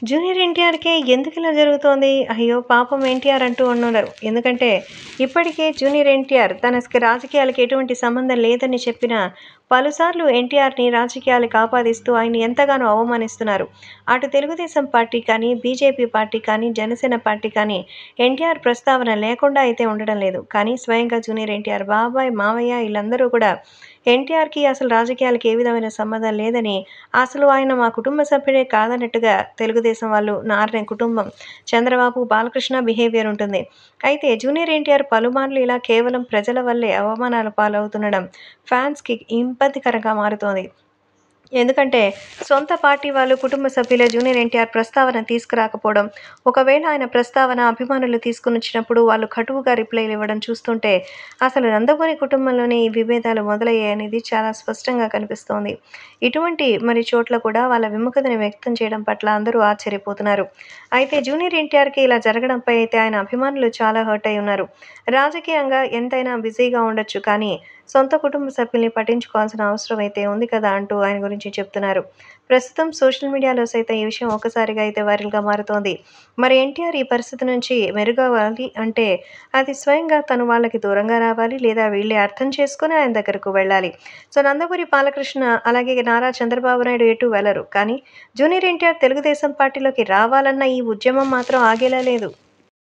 Junior ఎన్టీఆర్‌కే ఎందుకిలా జరుగుతోంది? అయ్యో! పాపం ఎన్టీఆర్ అంటూ ఉన్నారు. ఎందుకంటే, ఇప్పటికే జూనియర్ ఎన్టీఆర్ రాజకీయాలకి ఎటువంటి సంబంధం లేదని చెప్పినా, పలుసార్లు ఎన్టీఆర్‌ని రాజకీయాలకు ఆపాదిస్తూ ఆయన్ని ఎంతగానో అవమానిస్తున్నారు. అటు తెలుగుదేశం పార్టీ కానీ, బీజేపీ పార్టీ కానీ, జనసేన పార్టీ కానీ ఎన్టీఆర్ ప్రస్తావన లేకుండా అయితే ఉండడం లేదు. కానీ స్వయంగా జూనియర్ ఎన్టీఆర్ బాబాయ్, మావయ్య ఈళ్ళందరూ కూడా ఎన్టీఆర్‌కి అసలు రాజకీయాలకి ఏ విధమైన సంబంధం లేదని, అసలు ఆయన మా కుటుంబ సభ్యుడే కాదన్నట్టుగా తెలుగుదేశం వాళ్ళు నార్నే కుటుంబం చంద్రబాబు, బాలకృష్ణ బిహేవియర్ ఉంటుంది. అయితే జూనియర్ ఎన్టీఆర్ పలుమార్లు ఇలా కేవలం ప్రజల వల్లే అవమానాల పాలవుతుండడం ఫ్యాన్స్‌కి ఇబ్బందికరంగా మారుతోంది. ఎందుకంటే, సొంత పార్టీ వాళ్ళు, కుటుంబ సభ్యులే జూనియర్ ఎన్టీఆర్ ప్రస్తావన తీసుకురాకపోవడం, ఒకవేళ ఆయన ప్రస్తావన అభిమానులు తీసుకొనొచ్చినప్పుడు వాళ్ళు కటువుగా రిప్లైలు ఇవ్వడం చూస్తుంటే, అసలు నందమూరి కుటుంబంలోనే ఈ విభేదాలు మొదలయ్యాయనేది చాలా స్పష్టంగా కనిపిస్తోంది. ఇటువంటి చోట్ల కూడా వాళ్ళ విముఖతను వ్యక్తం చేయడం పట్ల అందరూ ఆశ్చర్యపోతున్నారు. అయితే జూనియర్ ఎన్టీఆర్‌కి ఇలా జరగడంపై అయితే ఆయన అభిమానులు చాలా హర్ట్ అయి ఉన్నారు. రాజకీయంగా ఎంతైనా బిజీగా ఉండొచ్చు కానీ, సొంత కుటుంబ సభ్యుల్ని పట్టించుకోవాల్సిన అవసరం అయితే ఉంది కదా అంటూ ఆయన గురించి చెప్తున్నారు. ప్రస్తుతం సోషల్ మీడియాలో సైతం ఈ విషయం ఒక్కసారిగా అయితే వైరల్‌గా మారుతోంది. మరి ఎన్టీఆర్ ఈ పరిస్థితి నుంచి మెరుగవ్వాలి అంటే అది స్వయంగా తను వాళ్ళకి దూరంగా రావాలి, లేదా వీళ్ళే అర్థం చేసుకొని ఆయన దగ్గరకు వెళ్ళాలి. సో, నందమూరి బాలకృష్ణ అలాగే నారా చంద్రబాబు నాయుడు ఎటూ వెళ్లరు. కానీ జూనియర్ ఎన్టీఆర్ తెలుగుదేశం పార్టీలోకి రావాలన్న ఈ ఉద్యమం మాత్రం ఆగేలా లేదు.